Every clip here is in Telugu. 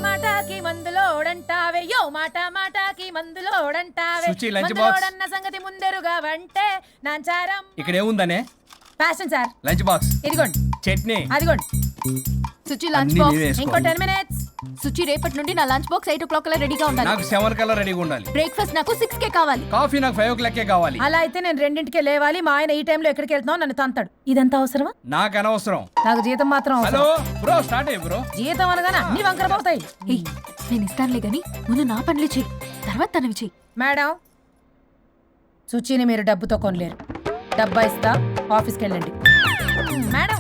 మాటాకి మందులోడంటావే యో మాటాకి మందులోడంటావే మందులోడన్న సంగతి ముందెరుగా వంటే నాంచారం. ఇక్కడ ఏముందనే? Fashion sir. లంచ్ బాక్స్ ఇదిగోండి. చట్నీ అదిగోండి. సుచి లంచ్ బాక్స్ ఇంకో 10 minutes. సుచి రేపటి నుండి నా లంచ్ బాక్స్ 8 o'clock కల్లా రెడీగా ఉండాలి. నాకు 7 కల్లా రెడీగా ఉండాలి. బ్రేక్ఫాస్ట్ నాకు 6 కే కావాలి. కాఫీ నాకు 5 o'clock కావాలి. అలా అయితే నేను 2కే లేవాలి. మా ఆయన ఈ టైంలో ఎక్కడికి వెళ్తున్నావు నన్ను తంతాడు. ఇదంతా అవసరమా? నాకు అనవసరం. నాకు జీతం మాత్రం హలో అవసరం. బ్రో, స్టార్ట్ అయ్యి బ్రో. జీతం అనగానే అన్ని వంకర పోతాయి. నేను ఇస్తానులే గాని ముందు నా పనులు చెయ్యి, తర్వాత తనవి చెయ్యి. మేడం, సుచిని మీరు డబ్బుతో కొనలేరు. డబ్బా ఇస్తా, ఆఫీస్కి వెళ్ళండి. మేడం,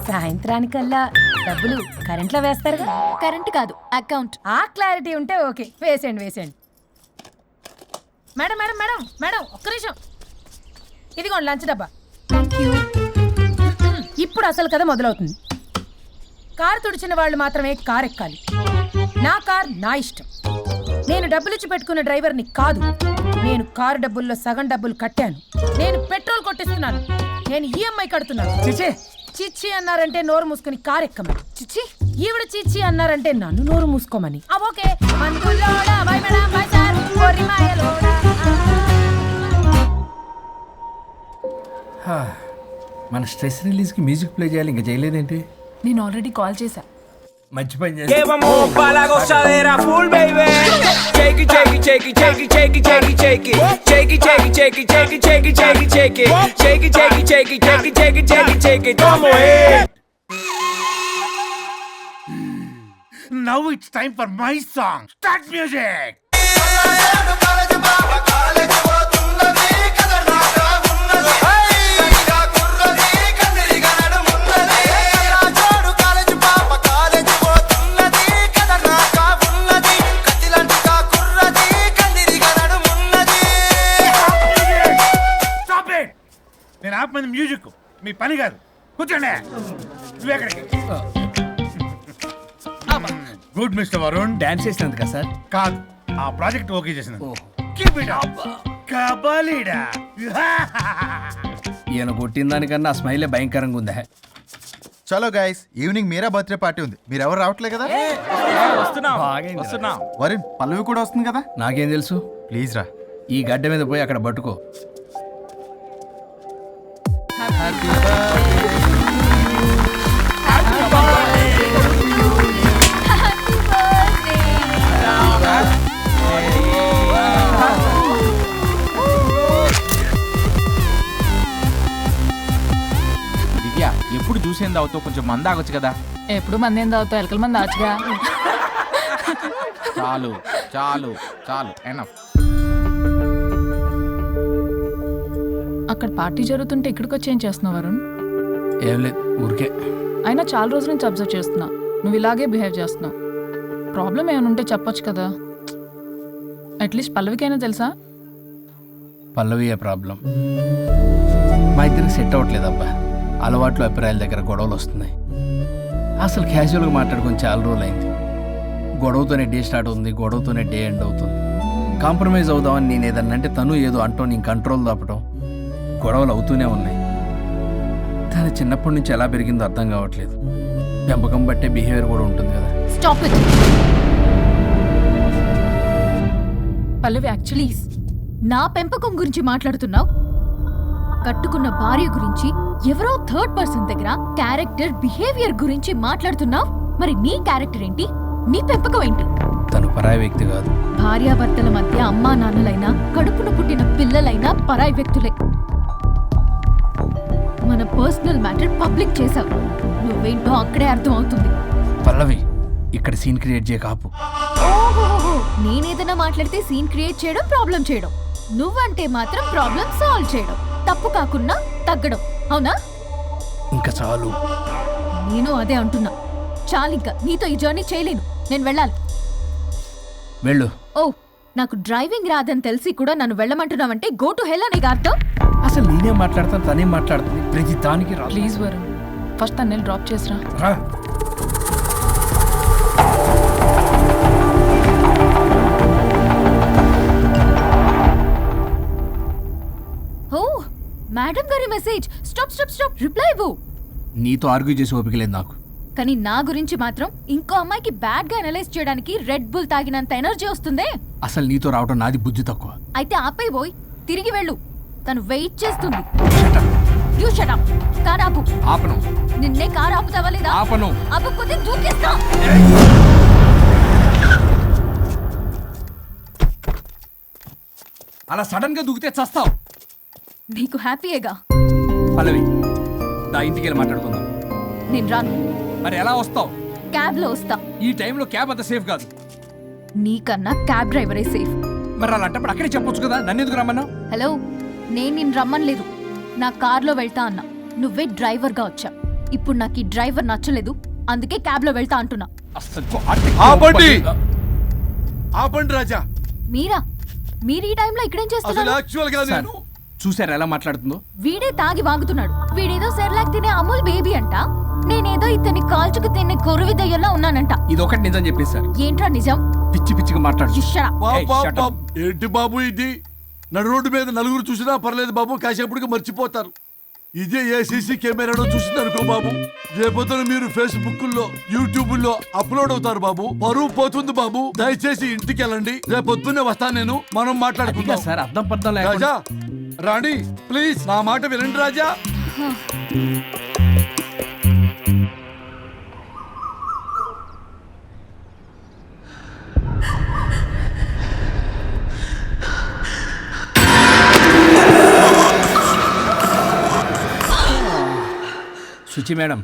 సాయంత్రానికల్లా డబ్బులు కరెంట్లో వేస్తారుగా? కరెంట్ కాదు, అకౌంట్. ఆ క్లారిటీ ఉంటే ఓకే. వేసేయండి. మేడం మేడం మేడం మేడం ఒక్క నిమిషం. ఇదిగోండి లంచ్ డబ్బా. Thank you. ఇప్పుడు అసలు కథ మొదలవుతుంది. కారు తుడిచిన వాళ్ళు మాత్రమే కారు ఎక్కాలి. నా కార్ నా ఇష్టం. నేను డబ్బులిచ్చి పెట్టుకున్న డ్రైవర్ని కాదు. నేను కారు డబ్బుల్లో సగం డబ్బులు కట్టాను. నేను పెట్రోల్ కొట్టిస్తున్నాను. నేను ఈఎంఐ కడుతున్నాను. చిచి చిచ్చి అన్నారంటే నోరు మూసుకుని కారు ఎక్కమని. చిచ్చి ఈవిడ చిచ్చి అన్నారంటే నన్ను నోరు మూసుకోమని. ఓకే. మందులోడా బై మేడం బై సార్ కొరిమాయలోడా. మన స్ట్రెస్ రిలీజ్ కి మ్యూజిక్ ప్లే చేయాలి, ఇంకా చేయలేదేంటి? నేను ఆల్రెడీ కాల్ చేశా. మంచి పని Que చేస్తా. vamos pa' la gozadera full, baby. Shake it, shake it, shake it, shake it, shake it, shake it, shake it. Shake it, shake it, shake it, shake it, shake it, shake it, shake it. Shake it, shake it, shake it, shake it, shake it, shake it, shake it. Vamos, Now it's time for my song. Start music. Stop it. నేను ఆపమంది మ్యూజిక్, మీ పని కాదు. కూర్చోండి. నువ్వెక్కడికి? Good mister Varun. డాన్స్ చేసినందుకా సార్? కాదు, ఆ ప్రాజెక్ట్ ఓకే చేసినందుకు. Keep it up. కబాలీడా. ఈయన కొట్టిన దానికన్నా ఆ స్మైలే భయంకరంగా ఉందా? చలో guys, evening Meera birthday party ఉంది. మీరు ఎవరు రావట్లే కదా? వరుణ్, పల్లవి కూడా వస్తుంది కదా? నాకేం తెలుసు? ప్లీజ్ రా. ఈ గడ్డ మీద పోయి అక్కడ పట్టుకో. దివ్య, ఎప్పుడు చూసేంది అవుతావు, కొంచెం మంది ఆగొచ్చు కదా. ఎప్పుడు మంది ఏం తాగుతావు, ఎలకల మంది ఆచుగా. చాలు చాలు చాలు, ఎనఫ్. అక్కడ పార్టీ జరుగుతుంటే ఇక్కడికి వచ్చి ఏం చేస్తున్నావు వరుణ్? ఏం లేదు, ఊరికే. అయినా చాలా రోజుల నుంచి అబ్జర్వ్ చేస్తున్నా, నువ్వు ఇలాగే బిహేవ్ చేస్తున్నావు. ప్రాబ్లం ఏమైనా ఉంటే చెప్పొచ్చు కదా. అట్లీస్ట్ పల్లవికైనా తెలుసా? పల్లవి ఏ ప్రాబ్లం? మా ఇద్దరికి సెట్ అవ్వట్లేదు అబ్బా. అలవాట్లు అభిప్రాయాల దగ్గర గొడవలు వస్తున్నాయి. అసలు క్యాజువల్గా మాట్లాడుకొని చాలా రోజులు అయింది. గొడవతోనే డే స్టార్ట్ అవుతుంది, గొడవతోనే డే ఎండ్ అవుతుంది. కాంప్రమైజ్ అవుదామని నేను ఏదన్నా అంటే తను ఏదో అంటూ నేను కంట్రోల్ తప్పడం, గొడవలు అవుతూనే ఉన్నాయి. తను చిన్నప్పటి నుంచి ఎలా పెరిగిందో అర్థం కావట్లేదు. పెంపకం బట్టే బిహేవియర్ కూడా ఉంటుంది కదా. Stop it. పల్లవి యాక్చువల్లీ నా పెంపకం గురించి మాట్లాడుతున్నావు? కట్టుకున్న భార్య గురించి ఎవరో థర్డ్ పర్సన్ దగ్గర క్యారెక్టర్ బిహేవియర్ గురించి మాట్లాడుతున్నావు. మరి నీ క్యారెక్టర్ ఏంటి? నీ పెంపకం ఏంటి? తను పరాయి వ్యక్తి కాదు. భార్యాభర్తల మధ్య అమ్మా నాన్నలైనా కడుపున పుట్టిన పిల్లలైనా పరాయి వ్యక్తులే. మన పర్సనల్ మ్యాటర్ పబ్లిక్ చేసావు. నువ్వేంటో అక్కడే అర్థం అవుతుంది. పల్లవి, ఇక్కడ సీన్ క్రియేట్ చేయ కాపు. ఓహో, నేనేదైనా మాట్లాడితే సీన్ క్రియేట్ చేయడం, ప్రాబ్లం చేయడం. నువ్వంటే మాత్రం ప్రాబ్లం సాల్వ్ చేయడం, తప్పు కాకుండా తగ్గడం. అవునా? ఇంకా చాలు. నేను అదే అంటున్నా. చాలింకా, నీతో ఈ జర్నీ చేయలేను. నేను వెళ్ళాలి. వెళ్ళు. ఓ, నాకు డ్రైవింగ్ రాదని తెలిసి కూడా నన్ను వెళ్ళమంటున్నావంటే గో టు హెల్ అనే అర్థం. అసలు నేనే మాట్లాడతాను, తనే మాట్లాడుతుంది. ప్రతి దానికి రా. ప్లీజ్ వరుణ్, ఫస్ట్ తను డ్రాప్ చేసిరా. రా. ఓ, మేడం గారి message. Stop stop stop, reply ఇవ్వు. నీతో ఆర్గ్యూ చేసి ఓపిక లేదు నాకు. కానీ నా గురించి మాత్రం ఇంకో అమ్మాయికి బ్యాడ్ గా అనలైజ్ చేయడానికి రెడ్ బుల్ తాగినంత ఎనర్జీ వస్తుందే. అసలు నీతో రావడం నాది బుద్ధి తక్కువ. అయితే ఆపై పోయి తిరిగి వెళ్ళు, తను వెయిట్ చేస్తుంది. Shut up. You shut up. Car ఆపు. ఆపను. నిన్నే కార్ ఆపుతావా లేదా? ఆపను. ఆపకపోతే దూకేస్తా. అలా సడన్ గా దూకితే చస్తావు. నీకు హ్యాపీయేగా. పల్లవి, దా ఇంటికి వెళ్ళి మాట్లాడుకుందాం. నేను రాను. మరి ఎలా వస్తావు? క్యాబ్ లో వస్తా. ఈ టైంలో క్యాబ్ అంత సేఫ్ కాదు. నీకన్నా క్యాబ్ డ్రైవరే సేఫ్. మరి అలాంటప్పుడు అక్కడే చెప్పొచ్చు కదా, నన్ను ఎందుకు రమ్మన్నా? హలో, నేను నిన్ను రమ్మనలేదు. నా కార్లో వెళ్తా అన్నా. నువ్వే డ్రైవర్గా వచ్చా. ఇప్పుడు నాకు ఈ డ్రైవర్ నచ్చలేదు, అందుకే క్యాబ్లో వెళ్తా అంటున్నా. ఆపండి ఆపండి రాజా. మీరా? మీరు ఈ టైంలో ఇక్కడేం అసలు చేస్తున్నారు? యాక్చువల్ గా నేను చూసారా ఎలా మాట్లాడుతుందో? వీడే తాగి వాగుతున్నాడు. వీడేదో సెర్లాక్ తినే అమూల్ బేబీ అంట, నేనేదో ఇతని కాల్చుకు తినే కొరువి దయ్యంలో ఉన్నానంట. ఇది ఒకటి నిజం చెప్పేశారు. ఏంట్రా నిజం? పిచ్చి పిచ్చిగా మాట్లాడు. You shut up. ఏంటి బాబు ఇది? నడు రోడ్డు మీద నలుగురు చూసినా పర్లేదు బాబు, కాసేపటికి మర్చిపోతారు. ఇదే ఏ సీసీ కెమెరాలో చూసింది అనుకో బాబు, రేపొద్దున మీరు ఫేస్బుక్ లో యూట్యూబ్ లో అప్లోడ్ అవుతారు బాబు, పరువు పోతుంది బాబు. దయచేసి ఇంటికి వెళ్ళండి, రేపొద్దునే వస్తాను నేను, మనం మాట్లాడుకుందాం. సార్ అర్థం పర్థం రాజా రాణి ప్లీజ్ నా మాట వినండి రాజా. శుచి మేడం,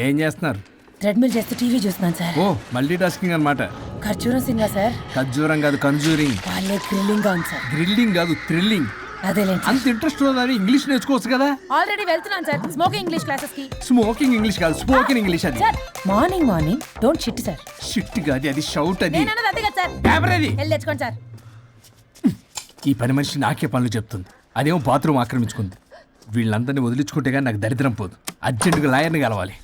ఏం చేస్తున్నారు? ట్రెడ్మిల్ చేస్తూ టీవీ చూస్తున్నాను సార్. ఓ, మల్టీ టాస్కింగ్ అనమాట. ఖర్జూరం సినిమా సార్. ఖర్జూరం కాదు, కన్జూరింగ్. వాళ్ళే థ్రిల్లింగ్ గా ఉంది సార్. గ్రిల్లింగ్ కాదు, థ్రిల్లింగ్. అదేలేండి. అంత ఇంట్రెస్ట్ ఉన్నదని ఇంగ్లీష్ నేర్చుకోవచ్చు కదా. ఆల్రెడీ వెళ్తున్నాను సార్ స్మోకింగ్ ఇంగ్లీష్ క్లాసెస్ కి. స్మోకింగ్ ఇంగ్లీష్ కాదు, స్పోకెన్ ఇంగ్లీష్. అది sir morning don't shit sir. Shit కాదు, అది షౌట్. అది నేను అన్నది అదే కదా సార్. పేపర్ అది. వెళ్ళి తెచ్చుకోండి సార్. ఈ పని మనిషి నాకే పనులు చెప్తుంది, అదేమో బాత్రూమ్ ఆక్రమించుకుంది. వీళ్ళందరినీ వదిలించుకుంటే కానీ నాకు దరిద్రం పోదు. అర్జెంటుగా లాయర్ని కలవాలి.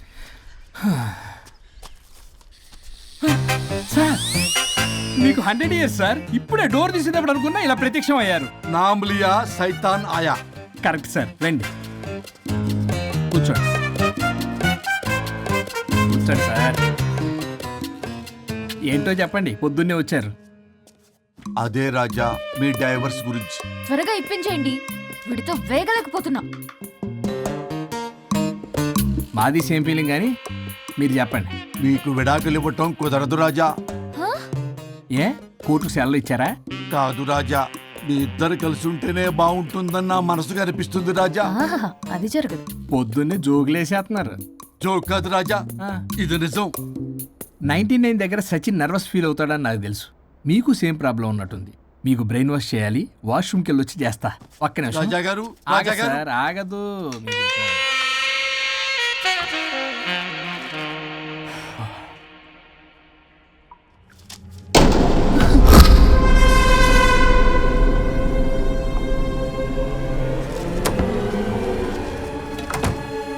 సార్ మీకు 100 years సార్. ఇప్పుడే డోర్ తీసేటప్పుడు అనుకున్నా ఇలా ప్రత్యక్షం అయ్యారు. నామ్ లియా సైతాన్ ఆయా. కరెక్ట్ సార్, రండి కూర్చోండి. కూర్చోండి సార్. ఏంటో చెప్పండి, పొద్దున్నే వచ్చారు. అదే రాజా మీ డైవర్స్ గురించి. త్వరగా ఇప్పించేయండి, వీడితో వేగలేకపోతున్నా. మాది సేమ్ ఫీలింగ్, కానీ మీరు చెప్పండి. మీకు విడాకులు ఇవ్వటం కుదరదు రాజా. ఏ కోర్టుకు సెలవు ఇచ్చారా? కాదు రాజా, మీ ఇద్దరు కలిసి ఉంటేనే బాగుంటుందని నా మనసుకు అనిపిస్తుంది రాజా. ఆహాహా, అది జరగదు. పొద్దున్నే జోగులేసేస్తున్నారు. జోక్ కాదు రాజా, ఇది నిజం. 99 దగ్గర సచిన్ నర్వస్ ఫీల్ అవుతాడని నాకు తెలుసు. మీకు సేమ్ ప్రాబ్లం ఉన్నట్టుంది. మీకు బ్రెయిన్ వాష్ చేయాలి, వాష్రూమ్కి వెళ్ళి వచ్చి చేస్తా. ఒక్క నిమిషం. రాజా గారు ఆగదు సార్, ఆగదు.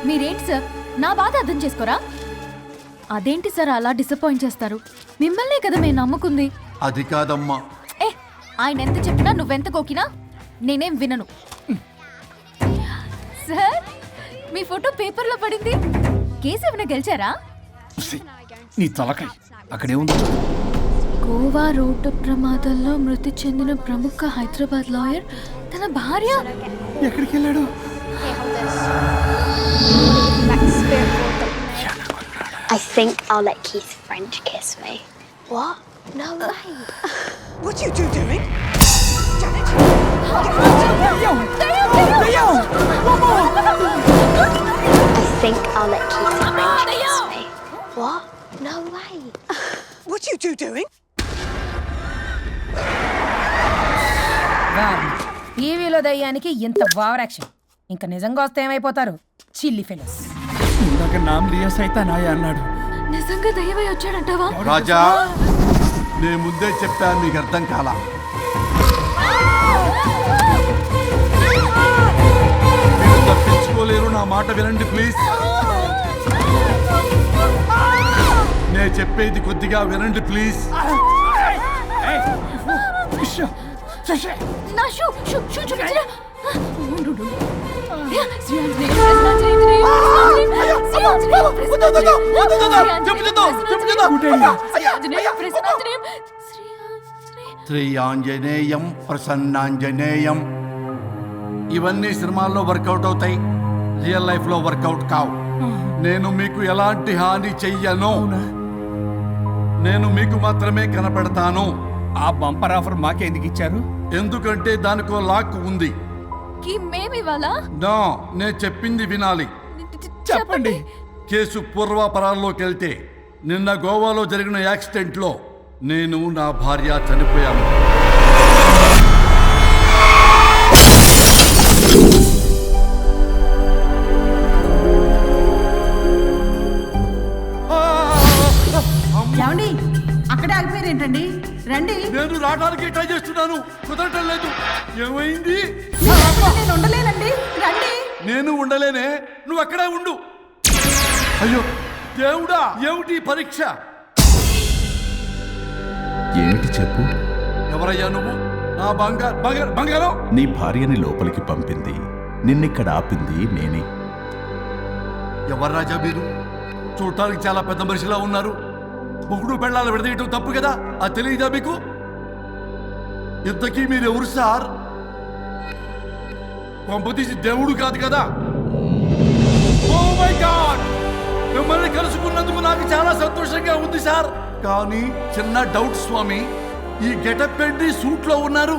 మీరేంటి సార్ నా బాధ అర్థం చేసుకోరా? అదేంటి సార్ అలా డిసప్పాయింట్ చేస్తారు? మిమ్మల్నే కదా మేము నమ్ముకుంది. అది కాదమ్మా. ఏ, ఆయన ఎంత చెప్పినా నువ్వెంత కోకినా నేనేం వినను. సార్ మీ ఫోటో పేపర్లో పడింది. కేసు ఏమైనా గెలిచారా? నీ తలకాయ అక్కడే ఉంది. గోవా రోడ్డు ప్రమాదంలో మృతి చెందిన ప్రముఖ హైదరాబాద్ లాయర్ తన భార్య ఎక్కడికి వెళ్ళాడు? I think I'll let Keith French kiss me. What? No way. What are you two doing? I think I'll let Keith French kiss me. What? No way. What are you two doing? టీవీలో దయ్యానికి ఇంత ఓవర్ యాక్షన్. ఇంకా నిజంగా వస్తే ఏమైపోతారు? చిల్లి ఫెలోస్. ఇందాక నామ్ లియా సైతాన్ ఆయా అన్నాడు. నిజంగా దయ్యమై వచ్చాడంటావా? రాజా నేను ముందే చెప్పాను, మీకు అర్థం కాలా. మీరు తప్పించుకోలేరు, నా మాట వినండి ప్లీజ్. నేను చెప్పేది కొద్దిగా వినండి ప్లీజ్. నా షూ చూపించరా? శ్రీ ఆంజనేయం ప్రసన్నాంజనేయం. ఇవన్నీ సినిమాల్లో వర్కౌట్ అవుతాయి, రియల్ లైఫ్ లో వర్కౌట్ కావు. నేను మీకు ఎలాంటి హాని చెయ్యను. నేను మీకు మాత్రమే కనపడతాను. ఆ బంపర్ ఆఫర్ మాకే ఎందుకు ఇచ్చారు? ఎందుకంటే దానికో లాక్ ఉంది. మేమివాలా నో, నేను చెప్పింది వినాలి. చెప్పండి. కేసు పూర్వాపరాల్లోకి వెళ్తే నిన్న గోవాలో జరిగిన యాక్సిడెంట్లో నేను నా భార్య చనిపోయాను. ఏమండి అక్కడే ఆగిపోయారు ఏంటండి? రండి. నేను రావడానికి ట్రై చేస్తున్నాను, కుదరటం లేదు. ఏమైంది? నేను ఉండలేనండి, రండి. నేను ఉండలేనే, నువ్వు అక్కడే ఉండు. అయ్యో దేవుడా, ఏమిటి ఈ పరీక్ష? ఏమిటి చెప్పు. ఎవరయ్యా నువ్వు? నా బంగారం. నీ భార్యని లోపలికి పంపింది, నిన్నిక్కడ ఆపింది నేనే. ఎవరు రాజా మీరు? చూడటానికి చాలా పెద్ద మనిషిలా ఉన్నారు. మొగుడు పెళ్ళాలు విడదీయటం తప్పు కదా, అది తెలియదా మీకు? ఇంతకీ మీరు ఎవరు సార్? పంపతీసి దేవుడు కాదు కదా? ఓ మై గాడ్, మిమ్మల్ని కలుసుకున్నందుకు నాకు చాలా సంతోషంగా ఉంది సార్. కానీ చిన్న డౌట్ స్వామి, ఈ గెటప్ ఏంటి సూట్ లో ఉన్నారు?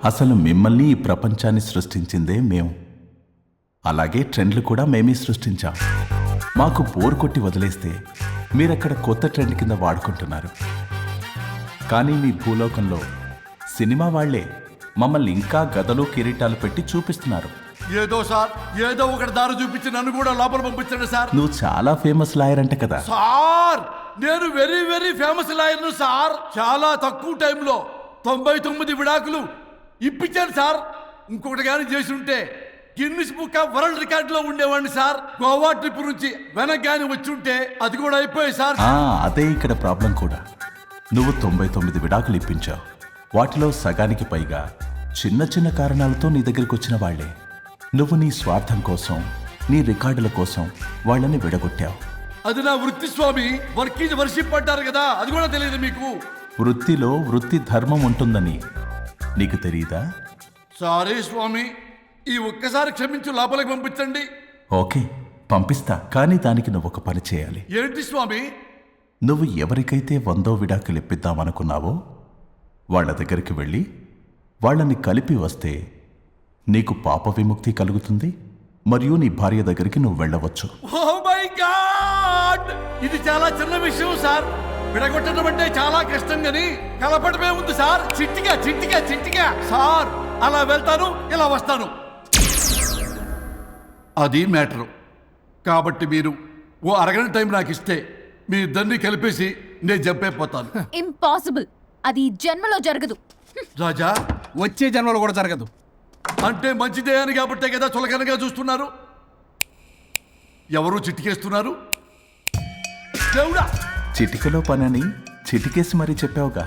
అసలు మిమ్మల్ని ఈ ప్రపంచాన్ని సృష్టించిందే మేము. అలాగే ట్రెండ్లు కూడా మేమే సృష్టించాం. మాకు బోర్ కొట్టి వదిలేస్తే మీరక్కడ కొత్త ట్రెండ్ కింద వాడుకుంటున్నారు. కానీ మీ భూలోకంలో సినిమా వాళ్లే మమ్మల్ని ఇంకా గదలు కిరీటాలు పెట్టి చూపిస్తున్నారు. ఏదో సార్, ఏదో ఒకటి దారి చూపించి నన్ను కూడా లోపల పంపించండి సార్. నువ్వు చాలా ఫేమస్ లాయర్ అంట కదా సార్? నేను వెరీ వెరీ ఫేమస్ లాయర్ను సార్. చాలా తక్కువ టైంలో 99 విడాకులు ఇప్పించాను సార్. ఇంకొకటి కానీ చేసి ఉంటే Guinness book of world record లో ఉండేవాడిని సార్. గోవా ట్రిప్ నుంచి వెనక్ గాని వచ్చి ఉంటే అది కూడా అయిపోయాయి సార్. అదే ఇక్కడ ప్రాబ్లం కూడా. నువ్వు 99 విడాకులు ఇప్పించావు. వాటిలో సగానికి పైగా చిన్న చిన్న కారణాలతో నీ దగ్గరికి వచ్చిన వాళ్లే. నువ్వు నీ స్వార్థం కోసం, నీ రికార్డుల కోసం వాళ్ళని విడగొట్టావు. అది నా వృత్తి స్వామి. వర్క్ ఈజ్ వర్షిప్ అంటారు కదా, అది కూడా తెలియదు మీకు? వృత్తిలో వృత్తి ధర్మం ఉంటుందని నీకు తెలియదా? సారీ స్వామి, ఈ ఒక్కసారి క్షమించు, లోపలికి పంపించండి. ఓకే, పంపిస్తా. కానీ దానికి నువ్వు ఒక పని చేయాలి. ఏంటి స్వామి? నువ్వు ఎవరికైతే 100వ విడాకులు ఇప్పిద్దామనుకున్నావో వాళ్ళ దగ్గరికి వెళ్ళి వాళ్ళని కలిపి వస్తే నీకు పాప విముక్తి కలుగుతుంది. మరియు నీ భార్య దగ్గరికి నువ్వు వెళ్ళవచ్చు. ఓ మై గాడ్, ఇది చాలా చిన్న విషయం సార్. విడగొట్టడం అంటే చాలా కష్టం గని కలపడమే ఉంది సార్. చిట్టిగా చిట్టిగా చిట్టిగా సార్. అలా వెళ్తాను, ఇలా వస్తాను, అది మ్యాటరు. కాబట్టి మీరు ఓ అరగంట టైం నాకు ఇస్తే మీ ఇద్దరిని కలిపేసి నేను జంపైపోతాను. ఇంపాసిబుల్, అది ఈ జన్మలో జరగదు. రాజా, వచ్చే జన్మలో కూడా జరగదు. అంటే మంచిదే అని కాబట్టే కదా చులకనగా చూస్తున్నారు. ఎవరు చిట్టికేస్తున్నారు? దేవుడా, చిటికలో పనని చిటికేసి మరీ చెప్పావుగా,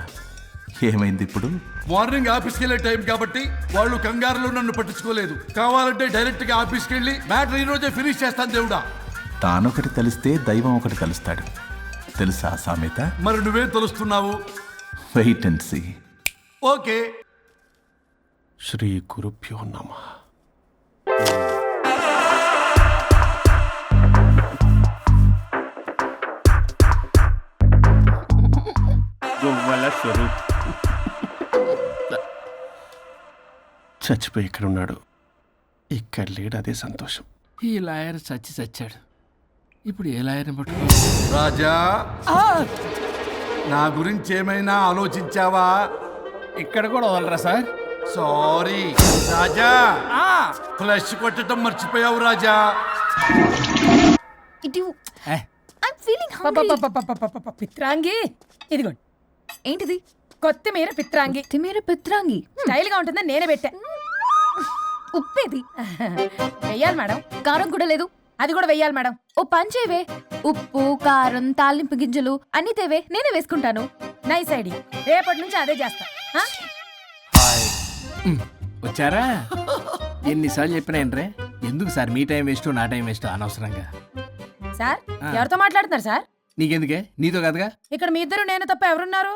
ఏమైంది ఇప్పుడు? మార్నింగ్ ఆఫీస్కి వెళ్ళే టైం కాబట్టి వాళ్ళు కంగారులో నన్ను పట్టించుకోలేదు. కావాలంటే డైరెక్ట్ గా ఆఫీస్కి వెళ్ళి మ్యాటర్ ఈ రోజే ఫినిష్ చేస్తాను. దేవుడా, తానొకటి తెలిస్తే దైవం ఒకటి కలుస్తాడు, తెలుసా సామెత? మరి నువ్వేం తెలుస్తున్నావు? Wait and see. ఓకే. శ్రీ గురుభ్యో నమః. చచ్చిపోయి ఇక్కడ ఉన్నాడు, ఇక్కడ లేడు, అదే సంతోషం. ఈ లాయర్ చచ్చాడు. ఇప్పుడు ఏ లాయర్ని పట్టుకో? రాజా, నా గురించి ఏమైనా ఆలోచించావా? ఇక్కడ కూడా వదలరా సార్? సారీ రాజా, ఫ్లష్ కొట్టడం మర్చిపోయావు రాజా. ఇటు ఏ. I'm feeling hungry. పిత్రాంగి, ఇదిగోండి. ఏంటిది? కొత్తిమీర పిత్రాంగి. తిమేర పిత్రాంగి. స్టైల్ గా ఉంటుందని నేనే పెట్టా. ఉప్పేది? వెయ్యాలి మేడం. కారం కూడా లేదు. అది కూడా వెయ్యాలి మేడం. ఓ పంచేవే, ఉప్పు కారం తాలింపు గింజలు అన్ని తేవే, నేనే వేసుకుంటాను. Nice ID. రేపటి నుంచి అదే చేస్తా. వచ్చారా? ఎన్నిసార్లు చెప్పినా ఏంట్రే, ఎందుకు సార్ మీ టైం వేస్ట్ నా టైం వేస్ట్ అనవసరంగా. సార్ ఎవరితో మాట్లాడుతున్నారు సార్? నీకెందుకే, నీతో కదగా. ఇక్కడ మీ ఇద్దరు నేను తప్ప ఎవరున్నారు?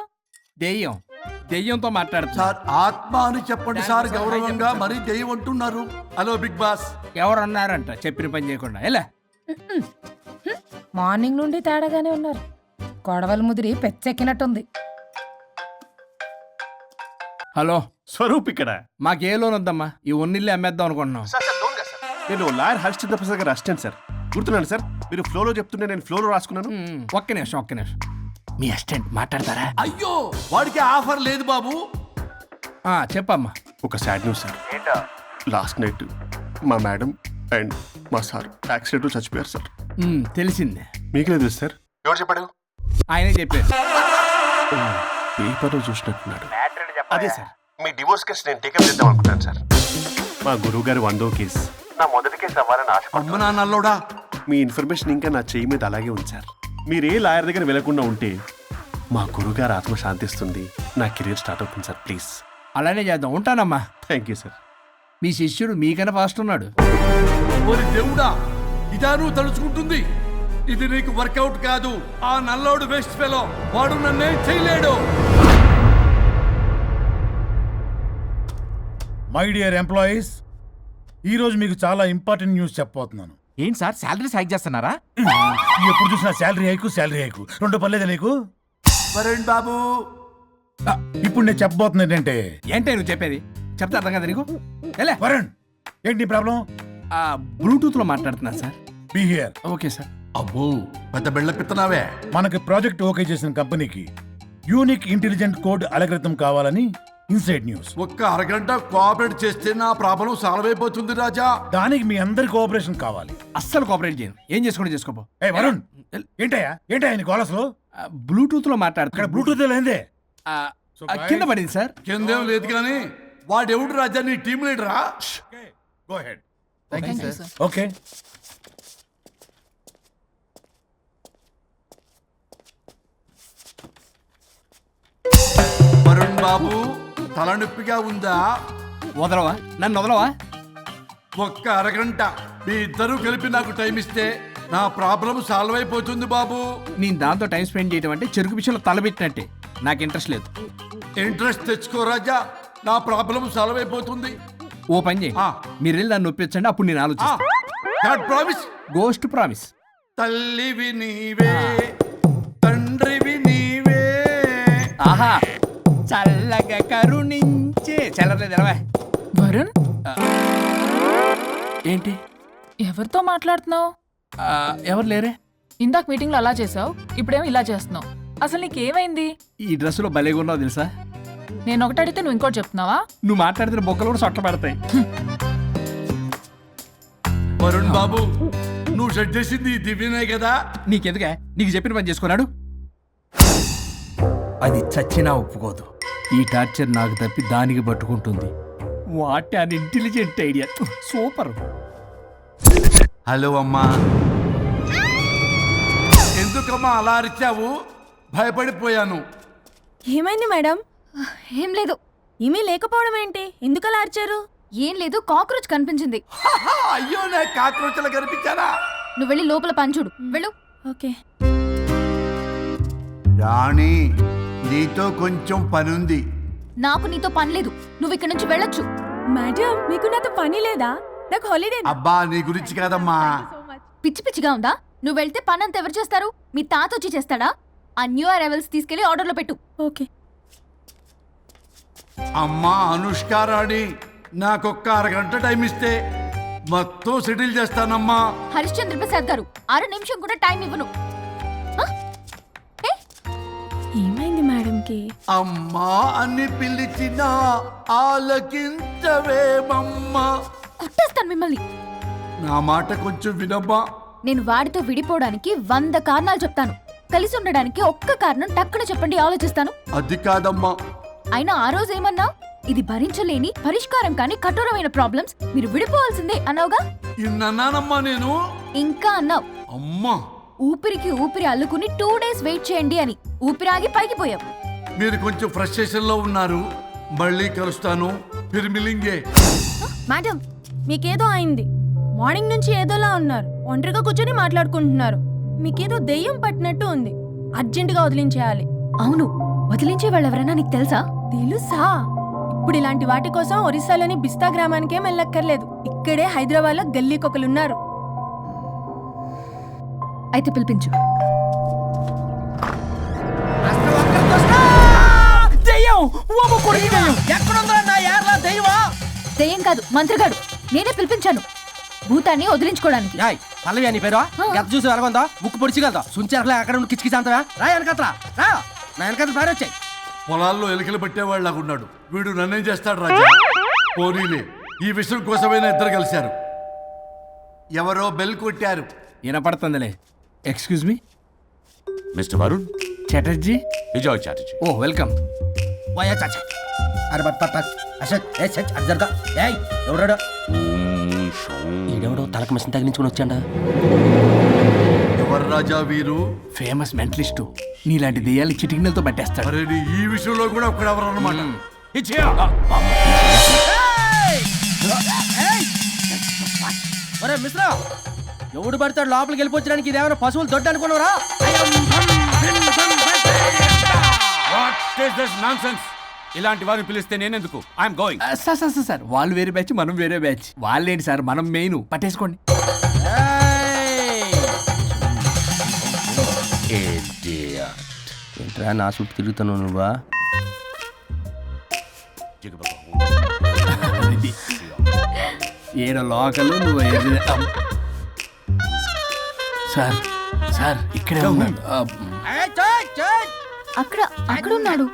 దెయ్యంతో మాట్లాడుతున్నా. సార్ ఆత్మ అని చెప్పండి సార్, గౌరవంగా మరీ దెయ్యం అంటున్నారు. Hello big boss. ఎవరన్నారంట చెప్పిన పని చేయకుండా? ఎలా మార్నింగ్ నుండి తేడాగానే ఉన్నారు. గొడవల ముదిరి పెచ్చెక్కినట్టుంది. హలో స్వరూప్ ఇక్కడ. మాకే లోన్ వద్దమ్మా, ఈ ఒన్నిల్లు అమ్మేద్దాం అనుకుంటున్నాం. నేను లాయర్ హరిశ్చంద్ర ప్రసాద్ గారు అసిస్టెంట్ సార్. గుర్తున్నాను సార్, మీరు ఫ్లోలో చెప్తుంటే నేను ఫ్లోలో రాసుకున్నాను. ఒక్క నిమిషం. మీ అసిస్టెంట్ మాట్లాడతారా? అయ్యో వాడికి ఆఫర్ లేదు బాబు. చెప్పమ్మా. ఒక sad news sir. Last night మా మేడం అండ్ మా సార్ యాక్సిడెంట్ చచ్చిపోయారు సార్. తెలిసిందే. మీకు లేదు సార్. ఎవరు చెప్పాడు? ఆయనే చెప్పారు. పేపర్లో చూసినట్టున్నాడు. అదే సార్, మీ డివోర్స్ కేసు నేను టేకప్ చేద్దాం అనుకుంటాను సార్. మా గురువు గారు 100వ కేసు నా మొదటి కేసు అవ్వాలని ఆశ. అమ్మ నాన్నల్లోడా, మీ ఇన్ఫర్మేషన్ ఇంకా నా చెయ్యి మీద అలాగే ఉంది సార్. మీరు ఏ లాయర్ దగ్గర వెళ్లకుండా ఉంటే మా గురువుగారు ఆత్మ శాంతిస్తుంది, నా కెరీర్ స్టార్ట్ అవుతుంది సార్. ప్లీజ్ అలానే చేద్దాం. ఉంటానమ్మా. Thank you sir. మీ శిష్యుడు మీకన్నా ఫాస్ట్ ఉన్నాడు. ఓరి దేవుడా, ఇదా నువ్వు తలుచుకుంటుంది? ఇది నీకు వర్కౌట్ కాదు. ఆ నల్లోడు బెస్ట్ ఫెలో, వాడు నన్నేం చేయలేడు. మై డియర్ ఎంప్లాయీస్, ఈ రోజు మీకు చాలా ఇంపార్టెంట్ న్యూస్ చెప్పబోతున్నాను. ఏంటి సార్ శాలరీస్ హైక్ చేస్తున్నారా? ఎప్పుడు చూసినా శాలరీ హైకు రెండు పర్లేదా నీకు? వరుణ్ బాబు, ఇప్పుడు నేను చెప్పబోతున్నా ఏంటంటే. ఏంటే నువ్వు చెప్పేది? చెప్తా అర్థం కదా నీకు? ఎలా వరుణ్, ఏంటి నీ ప్రాబ్లం? బ్లూటూత్ లో మాట్లాడుతున్నా sir. Be here. Okay sir. అబ్బో పెద్ద బిళ్ళ పిత్తనావే. మనకి ప్రాజెక్ట్ ఓకే చేసిన కంపెనీకి యూనిక్ ఇంటెలిజెంట్ కోడ్ అలకృతం కావాలని ఇన్సైడ్ న్యూస్. ఒక్క అరగంట కోఆపరేట్ చేస్తే నా ప్రాబ్లం సాల్వ్ అయిపోతుంది రాజా. దానికి మీ అందరి కోఆపరేషన్ కావాలి. అస్సలు కోఆపరేట్ చేయను. ఏం చేసుకోండి చేసుకోపో. ఏ వరుణ్, ఏంటయ్యా నీ గోలస్లో? బ్లూటూత్ లో ఇక్కడ మాట్లాడుతున్నా. బ్లూటూత్ లేదే. కింద పడింది సార్. కిందేం లేదు కానీ వాడెవడు రాజా, నీ టీం లీడరా? Go ahead. Thank you sir. Okay. Varun బాబు, తలనొప్పిగా ఉందా? వదలవా? నన్ను వదలవా? ఒక్క అరగంట మీ ఇద్దరు కలిపి నాకు టైం ఇస్తే నా ప్రాబ్లం సాల్వ్ అయిపోతుంది బాబు. నేను దాంతో టైం స్పెండ్ చేయడం అంటే చెరుకు విషయంలో తలబెట్టినట్టే. నాకు ఇంట్రెస్ట్ లేదు. ఇంట్రెస్ట్ తెచ్చుకో రాజా, నా ప్రాబ్లం సాల్వ్ అయిపోతుంది. ఓ పని చేయి, మీరు వెళ్ళి నన్ను ఒప్పించండి, అప్పుడు నేను ఆలోచిస్తాను. ప్రామిస్. Ghost promise. తల్లివి నీవే, తండ్రివి నీవే. ఆహా, చల్లగా కరుణించే. చల్లలేదు ఎలవా. వరుణ్, ఏంటి? ఎవరితో మాట్లాడుతున్నావు? ఎవరు లేరే. ఇందాక మీటింగ్లో అలా చేసావు, ఇప్పుడేమో ఇలా చేస్తున్నావు. అసలు నీకేమైంది? ఈ డ్రెస్సులో భలేగా ఉన్నావు తెలుసా? నేను ఒకటి అడిగితే నువ్వు ఇంకోటి చెప్తున్నావా? నువ్వు మాట్లాడితే బొక్కలు కూడా సొట్ట పడతాయి. వరుణ్ బాబు, నువ్వు సెట్ చేసింది ఈ దివ్యనే కదా? నీకెందుకే? నీకు చెప్పిన పని చేసుకున్నాడు. అది చచ్చినా ఒప్పుకోదు. ఈ టార్చర్ నాకు తప్పి దానికి పట్టుకుంటుంది. What an intelligent idea. Super. Hello అమ్మా. ఎందుకమ్మా అలా అరిచావు? భయపడిపోయాను. ఏమైంది మేడం? ఏం లేదు. ఏమీ లేకపోవడం ఏంటి? ఎందుకు అలా అరిచారు? ఏం లేదు, కాక్రోచ్ కనిపించింది. అయ్యో, నా కాక్రోచ్లు కనిపించారా? నువ్వు వెళ్ళి లోపల పని చూడు. వెళ్ళు. ఓకే. రాణి, నీతో కొంచెం పనుంది. నాకు నీతో పని లేదు, నువ్వు ఇక్కడి నుంచి వెళ్ళొచ్చు. మేడం, మీకు నాతో పని లేదా? నాకు హాలిడే. అబ్బా, నీ గురించి కాదమ్మా. పిచ్చి పిచ్చిగా ఉందా? నువ్వు వెళ్తే పని అంతా ఎవరు చేస్తారు? మీ తాత వచ్చి చేస్తాడా? ఆ న్యూ అరైవల్స్ తీసుకెళ్లి ఆర్డర్లో పెట్టు. ఓకే. అమ్మా అనుష్క రాణి, నాకొక్క అరగంట టైం ఇస్తే మొత్తం సెటిల్ చేస్తానమ్మా. హరిశ్చంద్ర ప్రసాద్ గారు, 6 నిమిషం కూడా టైం ఇవ్వను. ఏమైంది మేడంకి? అమ్మా అని పిలిచినా ఆలకించవేమమ్మా. కొట్టేస్తాను మిమ్మల్ని. నా మాట కొంచెం వినమ్మా. నేను వాడితో విడిపోవడానికి 100 కారణాలు చెప్తాను. కలిసి ఉండడానికి ఒక్క కారణం టక్కున చెప్పండి, ఆలోచిస్తాను. అది కాదమ్మా. అయినా ఆ రోజు ఏమన్నా? ఇది భరించలేని, పరిష్కారం కాని కఠోరమైన ప్రాబ్లమ్స్, మీరు విడిపోవాల్సిందే అన్నావుగా? ఇన్నానమ్మా నేను. ఇంకా అన్నావు. అమ్మా, ఊపిరికి ఊపిరి అల్లుకుని 2 days వెయిట్ చేయండి అని. ఊపిరాగి పైకి పోయావు. మీరు కొంచెం ఫ్రస్ట్రేషన్ లో ఉన్నారు. మళ్ళీ కలుస్తాను. ఫిర్ మిలింగే. మేడం, మీకేదో అయింది. మార్నింగ్ నుంచి ఏదోలా ఉన్నారు. ఒంటరిగా కూర్చొని మాట్లాడుకుంటున్నారు. మీకేదో దెయ్యం పట్టినట్టు ఉంది. అర్జెంటుగా వదిలించేయాలి. అవును, వదిలించే వాళ్ళు ఎవరైనా నీకు తెలుసా? తెలుసా? ఇప్పుడు ఇలాంటి వాటి కోసం ఒరిస్సాలోని బిస్తా గ్రామానికేం వెళ్ళక్కర్లేదు. ఇక్కడే హైదరాబాద్లో గల్లీకొకలున్నారు. అయితే పిలిపించు. దెయ్యం కాదు, మంత్రిగాడు. నేనే పిలిపించాను భూతాన్ని వదిలించుకోవడానికి. పల్లవి అని పేరు గత చూసి వెలగొందా ముక్కు పొడిచిగలదా సుంచరలే అక్కడ ఉండి కిచకిచ అంతవా రా వెనకత్రా రా నా వెనకత్ర పారి వచ్చాయి. పొలాల్లో ఎలికలు పట్టేవాళ్ళగా ఉన్నాడు వీడు. నన్నేం చేస్తాడు రాజా? పోనీలే, ఈ విషయం కోసమైనా ఇద్దరు కలిశారు. ఎవరో బెల్ కొట్టారు. వినపడుతుందిలే. Excuse me, mister Varun, Chatterjee. Vijay Chatterjee. ఓ వెల్కమ్. వాయా చాచా అరే బట్ పట్ పట్ అశోక్ ఏ సచ్ అర్జర్గా ఏయ్ ఎవరాడు? ఈడెవడో తలకు మిషన్ తగిలించుకుని వచ్చాడా? ఎవరు రాజా వీరు? Famous mentalist. నీలాంటి దెయ్యాలు చిటికినలతో పట్టేస్తాడు. అరే నీ ఈ విషయంలో కూడా ఒకడెవరు అన్నమాట. ఒరే మిశ్రా, ఎవడు పడతాడు లోపలికి వెళ్ళిపోవడానికి? ఇదేమైనా పశువులు దొడ్డు అనుకున్నారా? ఇలాంటి వారిని పిలిస్తే నేనెందుకు? I'm going. సార్ వాళ్ళు వేరే బ్యాచ్, మనం వేరే బ్యాచ్. వాళ్ళేంటి సార్, మనం మెయిన్. పట్టేసుకోండి. ఏంట్రా నా చుట్టూ తిరుగుతున్నావు నువ్వా? ఏడ లోకల్ నువ్వు సార్ సార్ ఇక్కడే ఉన్నాడు. అక్కడ అక్కడ ఉన్నాడు.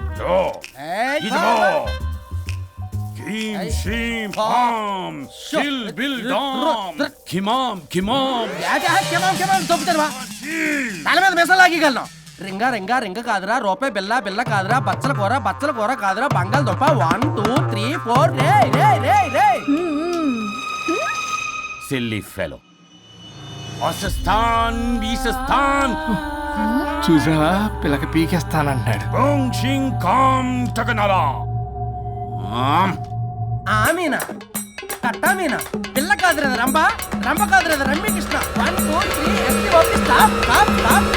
తల మీద మిసలు లాగగలను. రింగా రింగా రింగ కాదురా, రూపాయి బిల్ల బిల్ల కాదురా, బచ్చల కూర కాదురా, బంగాళదుంప 1 2 3 4 రే రే రే రే. Silly fellow. వాసస్థాన్ వీసస్థాన్ చూసావా, పిల్లకి పీకేస్తానంటాడు. ఆమీనా కట్టామీనా పిల్ల కాదురా రంభ, రంభ కాదురా Ramya Krishna. 1 2 3 ST OP stop stop stop.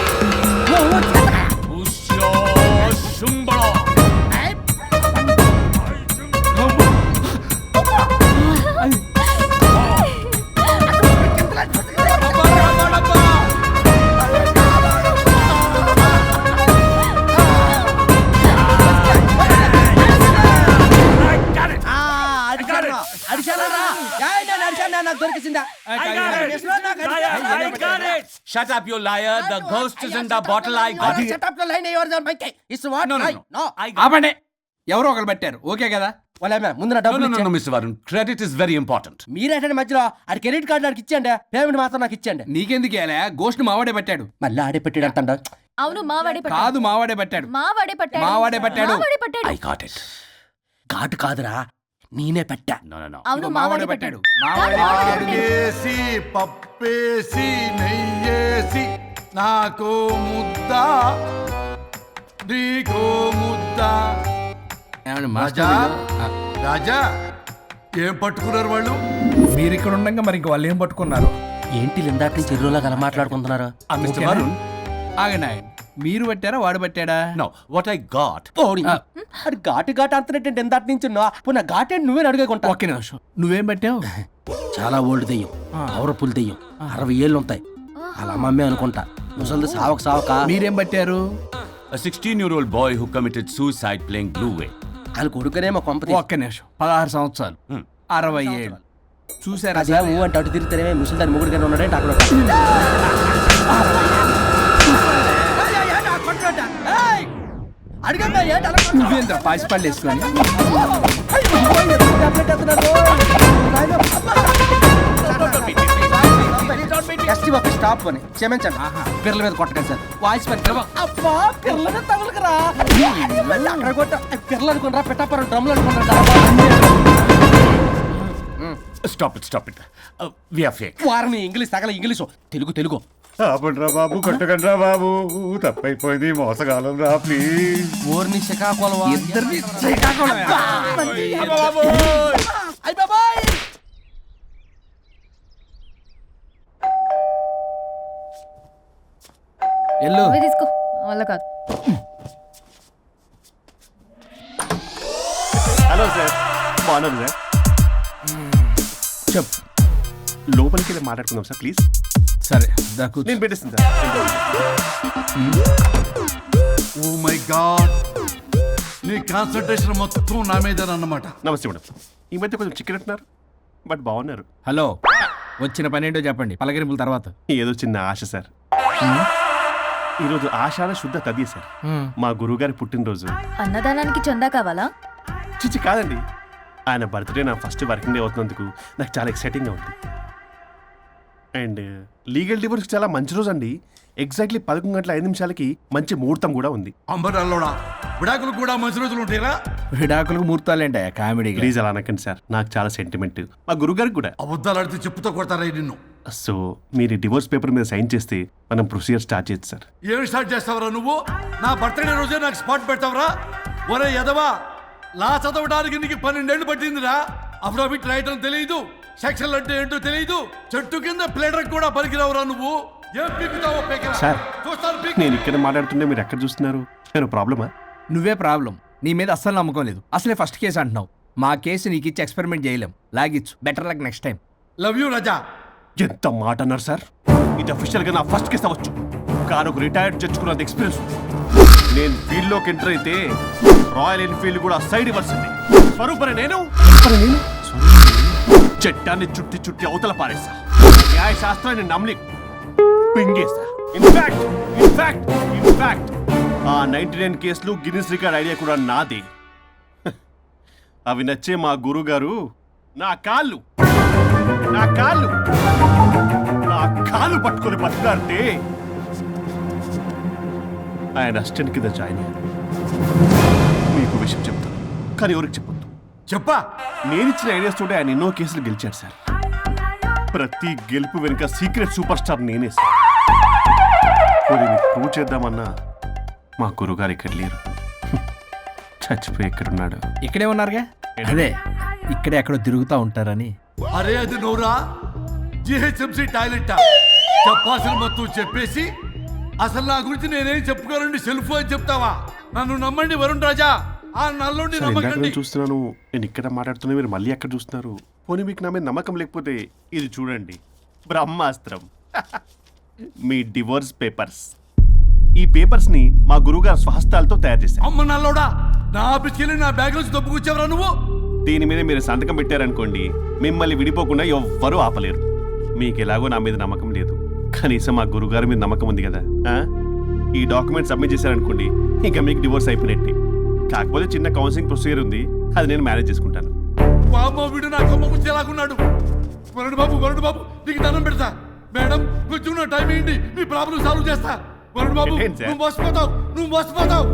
Shut up, you liar. The ghost is in the bottle. I got it. Shut up the line. Yours on my case. It's what? No. ఆపండి. ఎవరో ఒకరు పెట్టారు. ఓకే కదా? ముందు నా డబ్బులు No, Mr. Varun. Credit is very important. మీరేంటంటే మధ్యలో ఆడి క్రెడిట్ కార్డు నాకు ఇచ్చేయండి, పేమెంట్ మాత్రం నాకు ఇచ్చేయండి. నీకెందుకు ఇలా? గోస్ట్ మావాడే పెట్టాడు. మళ్ళీ ఆడే పెట్టాడు అంటాడు. అవును, మావాడే పట్టాడు. కాదు, మావాడే పెట్టాడు. మావాడే పట్టాడు. మావాడే పట్టాడు. మావాడే పట్టాడు. I got it. ఘాటు కాదురా, నేనే పెట్టా. No. అవును, మావాడే పట్టాడు. ఆకేసి పప్పేసి నెయ్యేసి నాకు ముద్ద నీకో ముద్ద. ఏమండి రాజా మాస్టర్? రాజా ఏం పట్టుకున్నారు వాళ్ళు? మీరు ఇక్కడ ఉండగా మరి ఇంక వాళ్ళు ఏం పట్టుకున్నారు? ఏంటి ఇందాక నుంచి చెరువులా కల మాట్లాడుకుంటున్నారు? Mr. Varun. ఆగండి. మీరు పట్టారా వాడు పట్టాడా? No, what I got. అది ఘాటు అంతనేటంటే ఎందాటి నుంచి నా ఘాటేంటి నువ్వే అడుగుకుంటా. ఒక్క నిమిషం. నువ్వేం పట్టావు? చాలా ఓల్డ్ దెయ్యం, పవర్ఫుల్ దెయ్యం, 60 ఏళ్ళు ఉంటాయి. అలా మమ్మీ అనుకుంటా. ముసలిది సావక మీరేం పట్టారు? A 16-year-old boy who committed suicide playing Blue Whale. వాళ్ళ కొడుకునేమో కొంపతి. ఒక్క నిమిషం. 16 సంవత్సరాలు, 60 ఏళ్ళు. చూసారా? అదే ఊ అంటే అటు తిరిగితేనే ముసలి దాని ముగ్గురు ఉన్నాడంటే అక్కడ. నువ్వేంద్ర పాసిపళ్ళు వేసుకొని స్టాప్ అని క్షమించండి. పిల్లల మీద కొట్టకండి సార్. వాయిస్ అబ్బా పిల్లల మీద తగులుకురా. అక్కడ కొట్ట పిల్లలు అనుకున్నారా, పెట్టాపరం డ్రమ్లు అనుకున్నారా? Stop it. We are fake. వారిని ఇంగ్లీష్ తగల ఇంగ్లీషు, తెలుగు. ఆపండ్రా బాబు, కొట్టకండ్రా బాబు, తప్పైపోయింది, మోసగాలం రా ప్లీజ్. ఊరిని శ్రీకాకుళం ఇద్దరిని శ్రీకాకుళం. ఎల్లు అవే తీసుకో వల్ల కాదు. హలో సార్, బాగున్నారు సార్? చెప్పు. లోపలికి వెళ్ళి మాట్లాడుకుందాం సార్ ప్లీజ్. సరే దా కూర్చో. నేను పెట్టేస్తాను సార్. ఓ మై గాడ్, నీ కాన్సన్ట్రేషన్ మొత్తం నా మీదనన్నమాట. నమస్తే మేడం. ఈ మధ్య కొంచెం చికెన్ అంటున్నారు, బట్ బాగున్నారు. హలో, వచ్చిన పని ఏంటో చెప్పండి, పలకరింపుల తర్వాత. ఏదో చిన్న ఆశ సార్. ఈరోజు ఆషాఢ శుద్ధ తది సార్, మా గురువుగారి పుట్టినరోజు. అన్నదానానికి చందా కావాలా? చిచ్చి కాదండి, ఆయన బర్త్డే నా ఫస్ట్ వర్కింగ్ డే అవుతున్నందుకు నాకు చాలా ఎక్సైటింగ్గా ఉంది. అండ్ లీగల్ డివోర్స్కి చాలా మంచి రోజు అండి. ఎగ్జాక్ట్లీ 11:05 మంచి ముహూర్తం కూడా ఉంది. అంబరాల్లోడా విడాకులు కూడా మంచి రోజులు ఉంటాయిరా? విడాకులకు ముహూర్తాలేంట కామెడీ. ప్లీజ్ అలా అనకండి సార్, నాకు చాలా సెంటిమెంట్, మా గురుగారికి కూడా. అబద్ధాలు ఆడితే చెప్పుతో కొడతారా నిన్ను? సో మీరు డివోర్స్ పేపర్ మీద సైన్ చేస్తే మనం ప్రొసీజర్ స్టార్ట్ చేయొచ్చు సార్. ఏమి స్టార్ట్ చేస్తావరా నువ్వు? నా బర్త్డే రోజే నాకు స్పాట్ పెడతావరా? ఒరే ఎదవా, లా చదవడానికి నీకు 12 ఏళ్ళు పట్టిందిరా. అఫిడవిట్ రాయటం తెలియదు, సెక్షన్లు అంటే ఏంటో తెలియదు, చెట్టు కింద ప్లేడర్ కూడా పలికిరావురా నువ్వు. ఏం పీకుతావో పీకరా. సార్, చూస్తాను పీకు. నేను ఇక్కడ మాట్లాడుతుంటే మీరు ఎక్కడ చూస్తున్నారు? నేను ప్రాబ్లమా? నువ్వే ప్రాబ్లం. నీ మీద అస్సలు నమ్మకం లేదు. అసలే ఫస్ట్ కేసు అంటున్నావు. మా కేసు నీకు ఇచ్చి ఎక్స్పెరిమెంట్ చేయలేం. లాగిచ్చు. Better luck next time. Love you Raja. ఎంత మాట అన్నారు సార్? ఇది అఫీషియల్గా నా ఫస్ట్ కేసు అవ్వచ్చు, కానీ ఒక రిటైర్డ్ జడ్జ్కున్నంత ఎక్స్పీరియన్స్. నేను ఫీల్డ్లోకి ఎంటర్ అయితే రాయల్ ఎన్ఫీల్డ్ కూడా సైడ్ ఇవ్వాల్సింది. స్వరూపనే నేను చట్టాన్ని చుట్టి చుట్టి అవతల పారేసా. న్యాయ శాస్త్రాన్ని నమ్మి పింగేసా. ఇన్ఫాక్ట్ ఆ 99 కేసులు గిన్నిస్ రికార్డ్ ఐడియా కూడా నాదే. అవి నచ్చే మా గురుగారు నా కాళ్ళు పట్టుకొని బతుకాడితే ఆయన అసిస్టెంట్ కింద జాయిన్ అయ్యాను. మీకు విషయం చెప్తాను, కానీ ఎవరికి చెప్పొద్దు. చెప్పా. నేనిచ్చిన ఐడియాస్ తోటి ఆయన ఎన్నో కేసులు గెలిచాడు సార్. ప్రతి గెలుపు వెనుక సీక్రెట్ సూపర్ స్టార్ నేనే సార్. ప్రూవ్ చేద్దామన్నా మా గురుగారు ఇక్కడ లేరు. చచ్చిపోయి ఎక్కడున్నాడు? ఇక్కడే ఉన్నారుగా. అదే ఇక్కడే ఎక్కడో తిరుగుతూ ఉంటారని. అరే అది నోరా, జిహెచ్ఎంసీ టాయిలెట్ చెప్పాల్సిన మొత్తం చెప్పేసి అసలు నా గురించి నేనేం చెప్పుకోనండి సెల్ఫ్ అని చెప్తావా? నన్ను నమ్మండి వరుణ్ రాజా, ఆ నల్లుండి సార్, ఇందాక నమ్మకండి. నేను చూస్తున్నాను, నేను ఇక్కడ మాట్లాడుతున్నా, మీరు మళ్ళీ ఎక్కడ చూస్తున్నారు? పోనీ మీకు నా మీద నమ్మకం లేకపోతే ఇది చూడండి, బ్రహ్మాస్త్రం. మీ డివోర్స్ పేపర్స్. ఈ పేపర్స్ ని మా గురువుగారు స్వహస్తాలతో తయారు చేశారు. అమ్మ నల్లోడా, నా ఆఫీస్కి వెళ్ళి నా బ్యాగ్ నుంచి దొబ్బుకొచ్చావరా నువ్వు? దీని మీద మీరు సంతకం పెట్టారనుకోండి, మిమ్మల్ని విడిపోకుండా ఎవ్వరూ ఆపలేరు. మీకు ఎలాగో నా మీద నమ్మకం లేదు, కనీసం మా గురుగారి మీద నమ్మకం ఉంది కదా. ఈ డాక్యుమెంట్ సబ్మిట్ చేశారనుకోండి, ఇంకా మీకు డివోర్స్ అయిపోయినట్టే. కాకపోతే చిన్న కౌన్సిలింగ్ ప్రొసీజర్ ఉంది, అది నేను మేనేజ్ చేసుకుంటాను. వామ్మో, వీడు నా కొమ్మ గురించి ఎలాగున్నాడు? వరుణ్ బాబు నీకు దండం పెడతా. మేడం కొంచెం నా టైం ఏంటి, మీ ప్రాబ్లం సాల్వ్ చేస్తా. వరుణ్ బాబు, ఏంటి సార్? నువ్వు మోసపోతావు.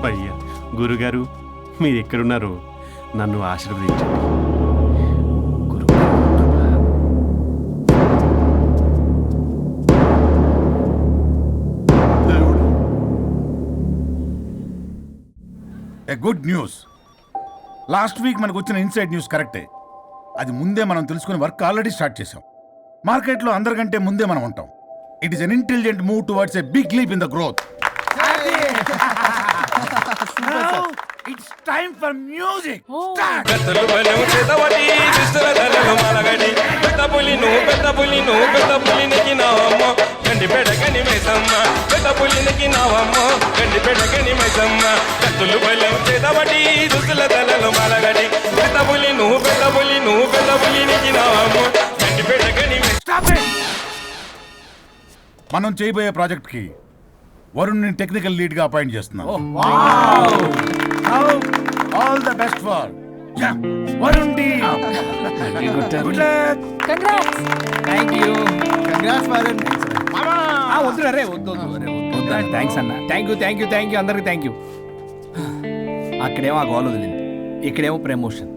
అయ్యా గురుగారు, మీరు ఎక్కడున్నారు? నన్ను ఆశీర్వదించండి. A good news. Last week మనకు వచ్చిన ఇన్సైడ్ న్యూస్ కరెక్టే. అది ముందే మనం తెలుసుకుని వర్క్ ఆల్రెడీ స్టార్ట్ చేసాం. మార్కెట్లో అందరికంటే ముందే మనం ఉంటాం. It is an intelligent move towards a big leap in the growth. It's time for music. మనం చేయబోయే ప్రాజెక్ట్ కి వరుణ్ టెక్నికల్ లీడ్ గా అపాయింట్ చేస్తున్నాం. All the best for Varun the good luck. Congrats. Thank you. Congrats Varun. వద్దురా రే వద్దు థ్యాంక్స్ అన్న. థ్యాంక్ యూ అందరికి థ్యాంక్ యూ. అక్కడేమో ఆ గోల్ వదిలింది, ఇక్కడేమో ప్రమోషన్.